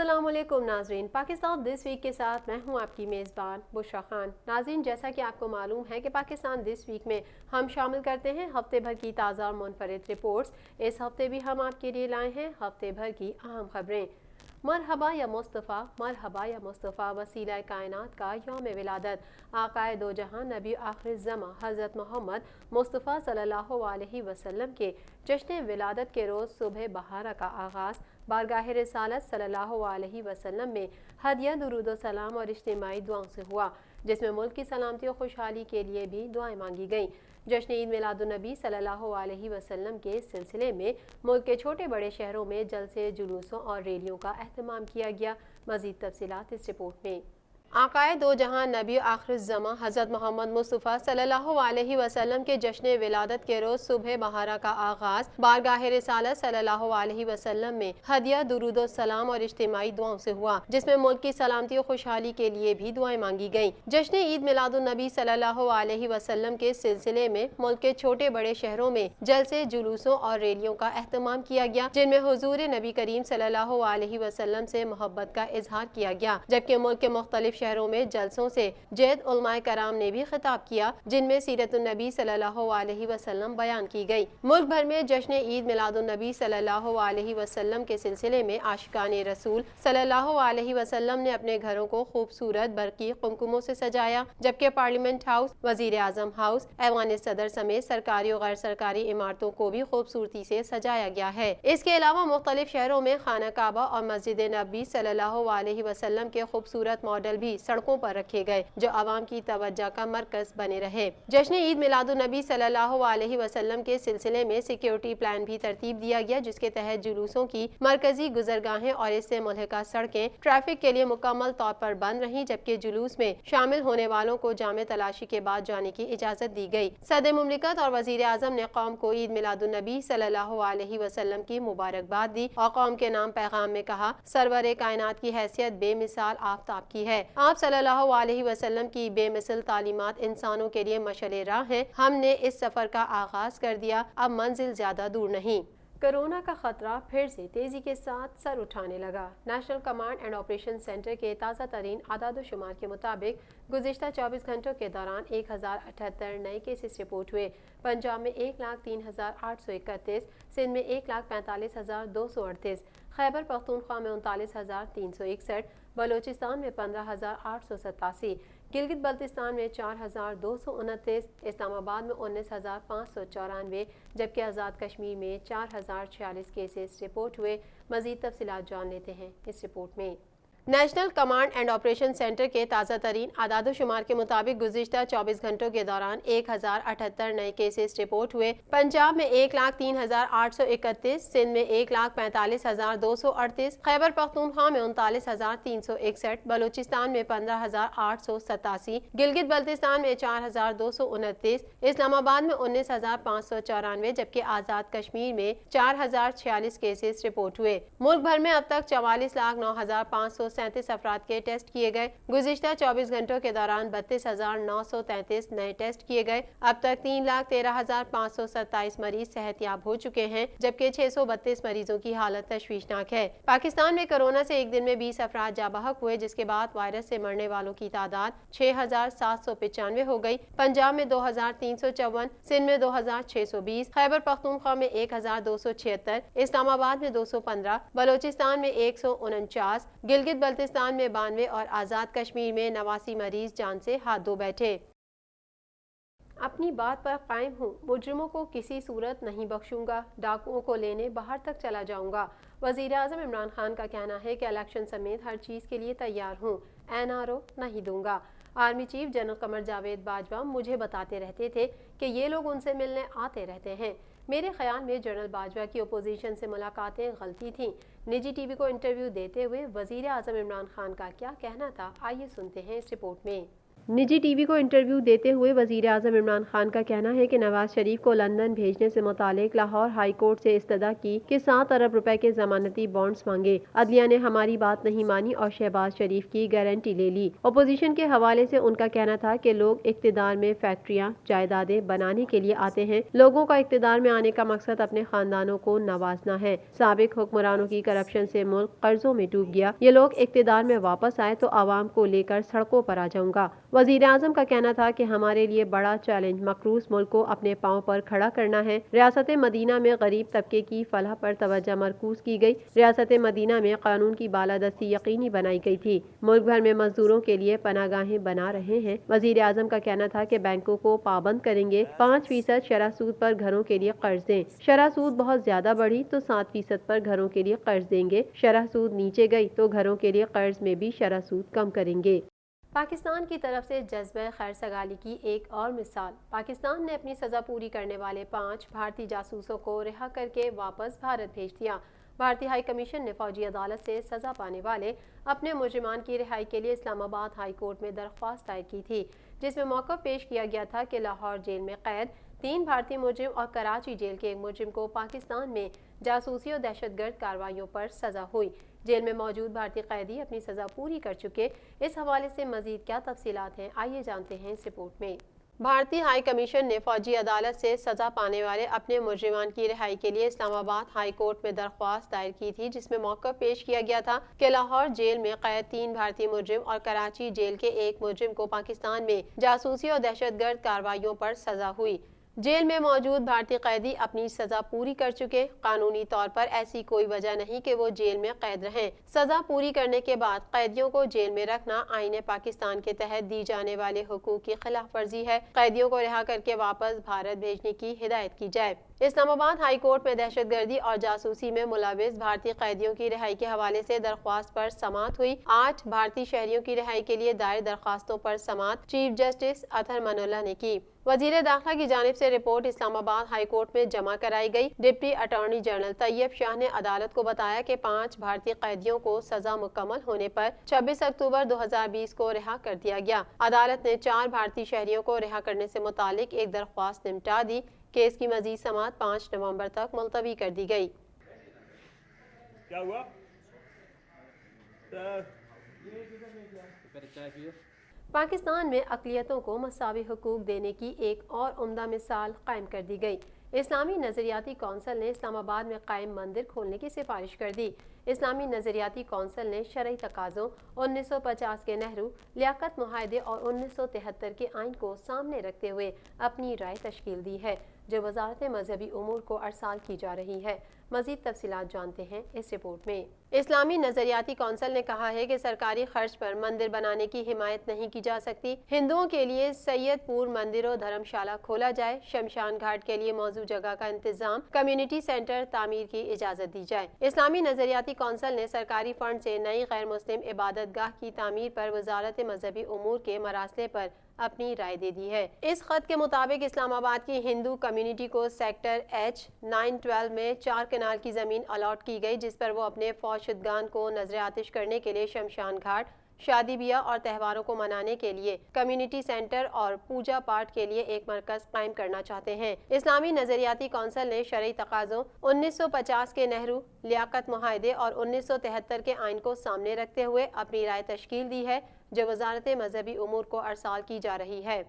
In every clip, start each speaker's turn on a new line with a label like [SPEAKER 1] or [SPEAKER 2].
[SPEAKER 1] अस्सलाम वालेकुम नाजरीन, पाकिस्तान दिस वीक के साथ मैं हूं आपकी मेज़बान बुशरा खान। नाजरीन, जैसा कि आपको मालूम है कि पाकिस्तान दिस वीक में हम शामिल करते हैं हफ्ते भर की ताज़ा और मुनफरिद रिपोर्ट्स। इस हफ्ते भी हम आपके लिए लाए हैं हफ्ते भर की अहम खबरें। मरहबा या मुस्तफ़ा, मरहबा या मुस्तफ़ा वसीला कायनात का यौम विलादत। आकाए दो जहां नबी आखिर ज़मा हज़रत मोहम्मद मुस्तफ़ा सल्लल्लाहु अलैहि वसल्लम के जश्न विलादत के रोज़ सुबह बहारा का आगाज़ बारगाह रिसालत सल्लल्लाहु अलैहि वसल्लम में हदिया दुरूद सलाम और इज्तिमाई दुआओं से हुआ, जिसमें मुल्क की सलामती और खुशहाली के लिए भी दुआएं मांगी गईं। जश्न ईद मिलादुन्नबी सल्लल्लाहु अलैहि वसल्लम के सिलसिले में मुल्क के छोटे बड़े शहरों में जलसे, जुलूसों और रैलियों का एहतमाम किया गया। मज़ीद तफसीलात इस रिपोर्ट में। आकाए दो जहां नबी आखिर ज़मा हज़रत मोहम्मद मुस्तफ़ा सल्लल्लाहु अलैहि वसल्लम के जश्न विलादत के रोज़ सुबह बहारा का आगाज़ बारगाह रिसालत सल्लल्लाहु अलैहि वसल्लम में हदिया दुरूद सलाम और इज्तिमाई दुआओं से हुआ, जिसमें मुल्क की सलामती और खुशहाली के लिए भी दुआएं मांगी गईं। जश्न ईद मिलादुन्नबी सल्लल्लाहु अलैहि वसल्लम के सिलसिले में मुल्क के छोटे बड़े शहरों में जलसे, जुलूसों और रैलियों का एहतमाम किया गया, जिनमें हुजूर नबी करीम सल्लल्लाहु अलैहि वसल्लम से मोहब्बत का इजहार किया गया। जबकि मुल्क के मुख्तलिफ शहरों में जलसों से जैद उलमाए कराम ने भी खिताब किया, जिनमें सीरतुन्नबी सल्लल्लाहु अलैहि वसल्लम बयान की गई। मुल्क भर में जश्न ईद मिलादुन्नबी सल्लल्लाहु अलैहि वसल्लम के सिलसिले में आशिकाने रसूल सल्लल्लाहु अलैहि वसल्लम ने अपने घरों को खूबसूरत बरकी कुमकुमों से सजाया, जबकि पार्लियामेंट हाउस, वजीर आजम हाउस, ऐवान सदर समेत सरकारी और गैर सरकारी इमारतों को भी खूबसूरती से सजाया गया है। इसके अलावा मुख्तलिफ शहरों में खाना काबा और मस्जिद नबी सल्लल्लाहु अलैहि वसल्लम के खूबसूरत मॉडल भी सड़कों पर रखे गए, जो आवाम की तवज्जो का मरकज बने रहे। जश्न ईद मिलादुन्नबी सल्लल्लाहु अलैहि वसल्लम के सिलसिले में सिक्योरिटी प्लान भी तरतीब दिया गया, जिसके तहत जुलूसों की मरकजी गुजरगाहें और इससे मुल्हिका सड़कें ट्रैफिक के लिए मुकम्मल तौर पर बंद रहीं, जबकि जुलूस में शामिल होने वालों को जामे तलाशी के बाद जाने की इजाजत दी गई। सदर मुमलिकत और वजीर आजम ने कौम को ईद मिलादुन्नबी सल्लल्लाहु अलैहि वसल्लम की मुबारकबाद दी और कौम के नाम पैगाम में कहा, सरवरे कायनात की हैसियत बेमिसाल आफताब की है। आप सल्लल्लाहु अलैहि वसल्लम की बेमिसल तालीमात इंसानों के लिए मशअले राह हैं। हमने इस सफर का आगाज कर दिया, अब मंजिल ज्यादा दूर नहीं। कोरोना का खतरा फिर से तेजी के साथ सर उठाने लगा। National command and operation centre के ताज़ा तरीन आदाद शुमार के मुताबिक गुज़िश्ता 24 घंटों के दौरान 1078 नए केसेस रिपोर्ट हुए। पंजाब में 1,03,831, सिंध में 1,45,238, खैबर पख्तूनख्वा में 39,361, बलोचिस्तान में 15,887, गिलगित बल्तिस्तान में 4,229, इस्लामाबाद में 19,594, जबकि आज़ाद कश्मीर में 4,046 केसेस रिपोर्ट हुए। मज़ीद तफसीलात जान लेते हैं इस रिपोर्ट में। National command and operation centre के ताज़ा तरीन आदाद शुमार के मुताबिक गुज़िश्ता 24 घंटों के दौरान 1078 नए केसेस रिपोर्ट हुए। पंजाब में 1,03,831, सिंध में 1,45,238, खैबर पख्तूनख्वा में 39,361, बलोचिस्तान में 15,887, गिलगित बल्तिस्तान में 4,229, इस्लामाबाद में 19,594, जबकि आज़ाद कश्मीर में 4,046 केसेस रिपोर्ट हुए। मुल्क भर में अब तक 44,09,537 अफराद के टेस्ट किए गए। गुज़िश्ता 24 घंटों के दौरान 32,933 नए टेस्ट किए गए। अब तक 3,13,527 मरीज सेहतयाब हो चुके हैं, जबकि 632 मरीजों की हालत तशवीशनाक है। पाकिस्तान में कोरोना से एक दिन में 20 अफराद जाबहक हुए, जिसके बाद वायरस से मरने वालों की तादाद 6,795 हो गई। पंजाब में 2,354, सिंध में 2,620, खैबर पख्तूनख्वा में 1,276, इस्लामाबाद में 215, बलोचिस्तान में 149, गिलगित बल्तिस्तान में 92 और आज़ाद कश्मीर में 89 मरीज जान से हाथ धो बैठे। अपनी बात पर कायम हूँ, मुजरिमों को किसी सूरत नहीं बख्शूंगा, डाकुओं को लेने बाहर तक चला जाऊंगा। वज़ीर आज़म इमरान खान का कहना है कि इलेक्शन समेत हर चीज़ के लिए तैयार हूँ, NRO नहीं दूंगा। Army chief general Qamar Javed Bajwa मुझे बताते रहते थे कि ये लोग उनसे मिलने आते रहते हैं। मेरे ख्याल में जनरल बाजवा की अपोजिशन से मुलाकातें गलती थीं। निजी टीवी को इंटरव्यू देते हुए वज़ीर आज़म इमरान खान का क्या कहना था, आइए सुनते हैं इस रिपोर्ट में। निजी टीवी को इंटरव्यू देते हुए वजीर आजम इमरान खान का कहना है कि नवाज शरीफ को लंदन भेजने से मुतालिक लाहौर हाई कोर्ट से इस्तदा की कि 7 अरब रुपए के जमानती बॉन्ड्स मांगे। अदलिया ने हमारी बात नहीं मानी और शहबाज शरीफ की गारंटी ले ली। अपोजिशन के हवाले से उनका कहना था कि लोग इख्तिदार में फैक्ट्रियां जायदादें बनाने के लिए आते हैं। लोगों का इख्तिदार में आने का मकसद अपने खानदानों को नवाजना है। साबिक हुक्मरानों की करप्शन से मुल्क कर्जों में डूब गया। ये लोग इख्तिदार में वापस आए तो आवाम को लेकर सड़कों पर आ जाऊंगा। वजीर आजम का कहना था कि हमारे लिए बड़ा चैलेंज मकरूज मुल्क को अपने पांव पर खड़ा करना है। रियासत मदीना में गरीब तबके की फलाह पर तवज्जो मरकूज की गई। रियासत मदीना में कानून की बालादस्ती यकीनी बनाई गई थी। मुल्क भर में मजदूरों के लिए पनागाहें बना रहे हैं। वजीर आजम का कहना था कि बैंकों को पाबंद करेंगे। 5% शरह सूद पर घरों के लिए कर्ज दें। शरह सूद बहुत ज्यादा बढ़ी तो 7% पर घरों के लिए कर्ज देंगे। शरह सूद नीचे गई तो घरों के लिए कर्ज में भी शरह सूद कम करेंगे। पाकिस्तान की तरफ से जज्बे खैर सगाली की एक और मिसाल। पाकिस्तान ने अपनी सज़ा पूरी करने वाले 5 भारतीय जासूसों को रिहा करके वापस भारत भेज दिया। भारतीय हाई कमीशन ने फौजी अदालत से सज़ा पाने वाले अपने मुजरिमान की रिहाई के लिए इस्लामाबाद हाई कोर्ट में दरख्वास्त दायर की थी, जिसमें मौक़िफ़ पेश किया गया था कि लाहौर जेल में कैद 3 भारतीय मुजरिम और कराची जेल के एक मुजरिम को पाकिस्तान में जासूसी और दहशतगर्द कार्रवाइयों पर सज़ा हुई। जेल में मौजूद भारतीय कैदी अपनी सज़ा पूरी कर चुके। इस हवाले से मज़ीद क्या तफसीलात हैं, आइए जानते हैं इस रिपोर्ट में। भारतीय हाई कमीशन ने फौजी अदालत से सज़ा पाने वाले अपने मुजरिमान की रिहाई के लिए इस्लामाबाद हाई कोर्ट में दरख्वास्त दायर की थी, जिसमें मौक़िफ़ पेश किया गया था कि लाहौर जेल में कैद 3 भारतीय मुजरिम और कराची जेल के एक मुजरिम को पाकिस्तान में जासूसी और दहशतगर्द कार्रवाइयों पर सज़ा हुई। जेल में मौजूद भारतीय कैदी अपनी सजा पूरी कर चुके। कानूनी तौर पर ऐसी कोई वजह नहीं कि वो जेल में कैद रहें। सजा पूरी करने के बाद कैदियों को जेल में रखना आईन पाकिस्तान के तहत दी जाने वाले हुकूक की खिलाफ वर्जी है। कैदियों को रिहा करके वापस भारत भेजने की हिदायत की जाए। इस्लामाबाद हाई कोर्ट में दहशतगर्दी और जासूसी में मुलविस भारतीय कैदियों की रिहाई के हवाले से दरख्वास्त पर समाअत हुई। 8 भारतीय शहरियों की रिहाई के लिए दायर दरख्वास्तों पर समाअत चीफ जस्टिस अतहर मनोल्लाह ने की। वजीर दाखिला की जानिब से रिपोर्ट इस्लामाबाद हाई कोर्ट में जमा कराई गई। Deputy attorney general Tayyab Shah ने अदालत को बताया कि 5 भारतीय कैदियों को सजा मुकम्मल होने पर 26 अक्टूबर 2020 को रिहा कर दिया गया। अदालत ने 4 भारतीय शहरियों को रिहा करने से मुतालिक एक दरख्वास्त निपटा दी। केस की मजीद समाअत 5 नवंबर तक मुलतवी कर दी गई।
[SPEAKER 2] क्या हुआ?
[SPEAKER 1] पाकिस्तान में अक़लियतों को मसावी हुकूक देने की एक और उम्दा मिसाल कायम कर दी गई। इस्लामी नज़रियाती कौंसिल ने इस्लामाबाद में कायम मंदिर खोलने की सिफारिश कर दी। इस्लामी नज़रियाती कौंसिल ने शरई तकाज़ों 1950 के नेहरू लियाकत मुआहदे और 1973 के आइन को सामने रखते हुए अपनी राय तश्कील दी है, जो वजारत मजहबी उमूर को अरसाल की जा रही है। मज़ीद तफसीलात जानते हैं इस रिपोर्ट में। इस्लामी नज़रियाती कौंसिल ने कहा है कि सरकारी खर्च पर मंदिर बनाने की हिमायत नहीं की जा सकती। हिंदुओं के लिए सैयदपुर मंदिर और धर्मशाला खोला जाए। शमशान घाट के लिए मौजूद जगह का इंतजाम, कम्युनिटी सेंटर तामीर की इजाज़त दी जाए। इस्लामी नज़रियाती कौंसिल ने सरकारी फंड से नई गैर मुस्लिम इबादत गाह की तामीर पर वजारत मजहबी उमूर के मरासले पर अपनी राय दे दी है। इस खत के मुताबिक इस्लामाबाद की हिंदू कम्युनिटी को सेक्टर H912 में 4 कनाल की ज़मीन अलॉट की गई, जिस पर वो अपने फौशदगान को नजर आतिश करने के लिए शमशान घाट, शादी ब्याह और त्योहारों को मनाने के लिए कम्युनिटी सेंटर और पूजा पाठ के लिए एक मरकज कायम करना चाहते हैं। इस्लामी नज़रियाती कौंसिल ने शरई तकाज़ों 1950 के नेहरू लियाकत मुआहदे और 1973 के आइन को सामने रखते हुए अपनी राय तश्कील दी है, जो वजारत मजहबी उमूर को अरसाल की जा रही है।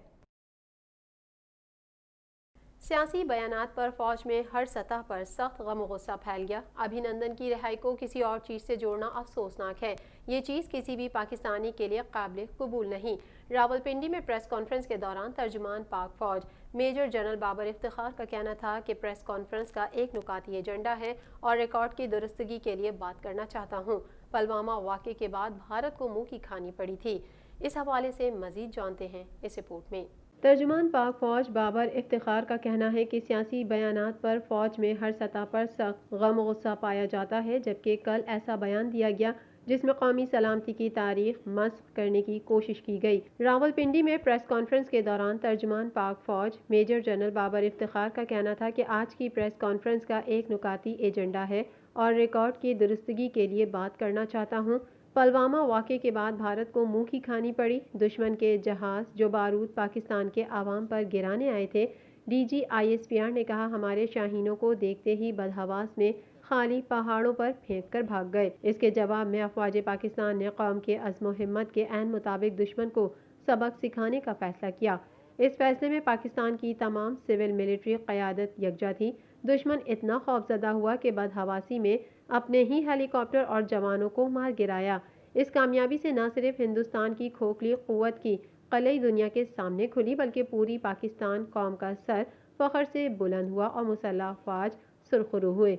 [SPEAKER 1] सियासी बयानात पर फौज में हर सतह पर सख्त गम और गुस्सा फैल गया। अभिनंदन की रिहाई को किसी और चीज़ से जोड़ना अफसोसनाक है। ये चीज़ किसी भी पाकिस्तानी के लिए काबिल कबूल नहीं। रावलपिंडी में प्रेस कॉन्फ्रेंस के दौरान तर्जुमान पाक फौज मेजर जनरल बाबर इफ्तिखार का कहना था कि प्रेस कॉन्फ्रेंस का एक नुकाती एजेंडा है और रिकॉर्ड की दुरुस्तगी के लिए बात करना चाहता हूँ। पुलवामा वाक़े के बाद भारत को मुँह की खानी पड़ी थी। इस हवाले से मज़ीद जानते हैं इस रिपोर्ट में। तर्जुमान पाक फौज बाबर इफ्तिखार का कहना है कि सियासी बयानात पर फौज में हर सतह पर सख्त गम और गुस्सा पाया जाता है, जबकि कल ऐसा बयान दिया गया जिसमें कौमी सलामती की तारीख मस्ख करने की कोशिश की गई। रावलपिंडी में प्रेस कॉन्फ्रेंस के दौरान तर्जुमान पाक फौज मेजर जनरल बाबर इफ्तिखार का कहना था कि आज की प्रेस कॉन्फ्रेंस का एक नुकाती एजेंडा है और रिकॉर्ड की दुरुस्तगी के लिए बात करना चाहता हूँ। پلوامہ واقعے کے بعد بھارت کو منہ کی کھانی پڑی۔ دشمن کے جہاز جو بارود پاکستان کے عوام پر گرانے آئے تھے، DG ISPR نے کہا ہمارے شاہینوں کو دیکھتے ہی بدحواس میں خالی پہاڑوں پر پھینک کر بھاگ گئے۔ اس کے جواب میں افواج پاکستان نے قوم کے عزم و ہمت کے عین مطابق دشمن کو سبق سکھانے کا فیصلہ کیا۔ اس فیصلے میں پاکستان کی تمام سول ملٹری قیادت یکجا تھی۔ دشمن اتنا خوفزدہ ہوا کہ بدحواسی میں اپنے ہی ہیلی کاپٹر اور جوانوں کو مار گرایا۔ اس کامیابی سے نہ صرف ہندوستان کی کھوکھلی قوت کی قلعی دنیا کے سامنے کھلی بلکہ پوری پاکستان قوم کا سر فخر سے بلند ہوا اور مسلح افواج سرخرو ہوئے۔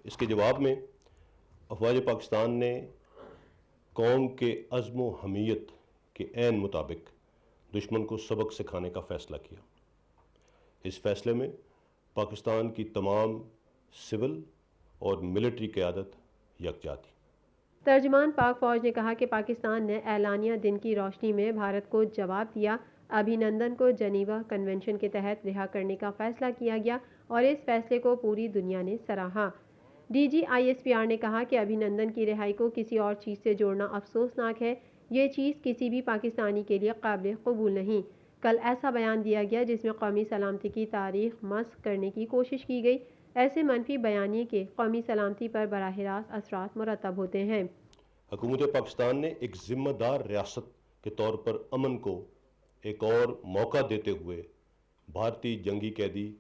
[SPEAKER 3] اس کے جواب میں افواج پاکستان نے قوم کے عزم و حمیت کے عین مطابق دشمن کو سبق سکھانے کا فیصلہ کیا۔ اس فیصلے میں پاکستان کی تمام سول اور ملٹری قیادت یکجا تھی۔
[SPEAKER 1] ترجمان پاک فوج نے کہا کہ پاکستان نے اعلانیہ دن کی روشنی میں بھارت کو جواب دیا۔ ابھینندن کو جنیوا کنونشن کے تحت رہا کرنے کا فیصلہ کیا گیا اور اس فیصلے کو پوری دنیا نے سراہا۔ DG ISPR نے کہا کہ ابھینندن کی رہائی کو کسی اور چیز سے جوڑنا افسوسناک ہے۔ یہ چیز کسی بھی پاکستانی کے لیے قابل قبول نہیں۔ کل ایسا بیان دیا گیا جس میں قومی سلامتی کی تاریخ مسخ کرنے کی کوشش کی گئی۔ ایسے منفی بیانیے کے قومی سلامتی پر براہ راست اثرات مرتب ہوتے ہیں۔
[SPEAKER 3] حکومت پاکستان نے ایک ذمہ دار ریاست کے طور پر امن کو ایک اور موقع دیتے ہوئے بھارتی جنگی قیدی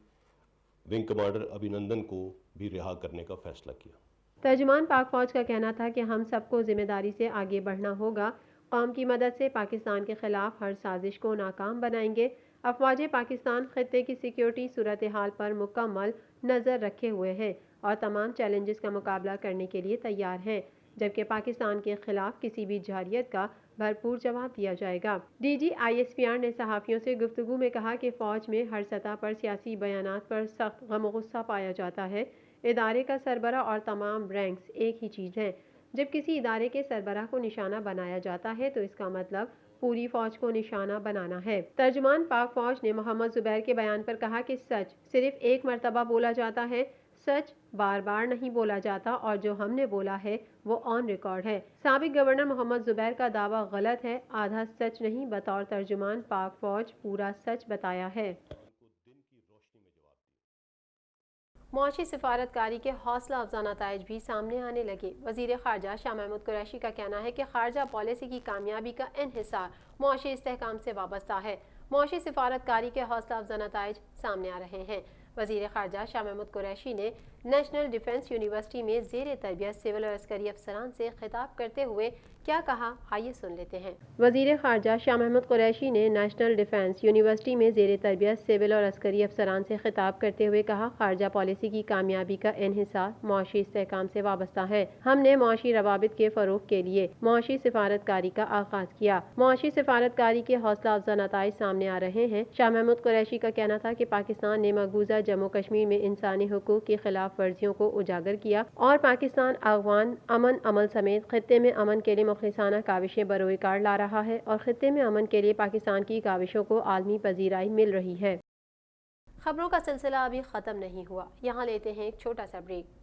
[SPEAKER 3] ونگ کمانڈر ابھینندن کو بھی رہا کرنے کا فیصلہ کیا۔
[SPEAKER 1] ترجمان پاک فوج کا کہنا تھا کہ ہم سب کو ذمہ داری سے آگے بڑھنا ہوگا۔ قوم کی مدد سے پاکستان کے خلاف ہر سازش کو ناکام بنائیں گے۔ افواج پاکستان خطے کی سیکیورٹی صورتحال پر مکمل نظر رکھے ہوئے ہیں اور تمام چیلنجز کا مقابلہ کرنے کے لیے تیار ہیں، جبکہ پاکستان کے خلاف کسی بھی جارحیت کا بھرپور جواب دیا جائے گا۔ DG ISPR نے صحافیوں سے گفتگو میں کہا کہ فوج میں ہر سطح پر سیاسی بیانات پر سخت غم و غصہ پایا جاتا ہے۔ ادارے کا سربراہ اور تمام رینکس ایک ہی چیز ہیں۔ جب کسی ادارے کے سربراہ کو نشانہ بنایا جاتا ہے تو اس کا مطلب پوری فوج کو نشانہ بنانا ہے۔ ترجمان پاک فوج نے محمد زبیر کے بیان پر کہا کہ سچ صرف ایک مرتبہ بولا جاتا ہے، سچ بار بار نہیں بولا جاتا اور جو ہم نے بولا ہے وہ آن ریکارڈ ہے۔ سابق گورنر محمد زبیر کا دعویٰ غلط ہے، آدھا سچ نہیں، بطور ترجمان پاک فوج پورا سچ بتایا ہے۔ معاشی سفارتکاری کے حوصلہ افزا نتائج بھی سامنے آنے لگے۔ وزیر خارجہ شاہ محمود قریشی کا کہنا ہے کہ خارجہ پالیسی کی کامیابی کا انحصار معاشی استحکام سے وابستہ ہے۔ معاشی سفارتکاری کے حوصلہ افزا نتائج سامنے آ رہے ہیں۔ وزیر خارجہ شاہ محمود قریشی نے نیشنل ڈیفنس یونیورسٹی میں زیر تربیت سول اور عسکری افسران سے خطاب کرتے ہوئے کیا کہا، آئیے سن لیتے ہیں۔ وزیر خارجہ شاہ محمود قریشی نے نیشنل ڈیفنس یونیورسٹی میں زیر تربیت سول اور عسکری افسران سے خطاب کرتے ہوئے کہا، خارجہ پالیسی کی کامیابی کا انحصار معاشی استحکام سے وابستہ ہے۔ ہم نے معاشی روابط کے فروغ کے لیے معاشی سفارتکاری کا آغاز کیا۔ معاشی سفارتکاری کے حوصلہ افزا نتائج سامنے آ رہے ہیں۔ شاہ محمود قریشی کا کہنا تھا کہ پاکستان نے مقبوضہ جموں کشمیر میں انسانی حقوق کی خلاف ورزیوں کو اجاگر کیا اور پاکستان افغان امن عمل سمیت خطے میں امن کے لیے مخلصانہ کاوشیں بروئے کار لا رہا ہے اور خطے میں امن کے لیے پاکستان کی کاوشوں کو عالمی پذیرائی مل رہی ہے۔ خبروں کا سلسلہ ابھی ختم نہیں ہوا، یہاں لیتے ہیں ایک چھوٹا سا بریک۔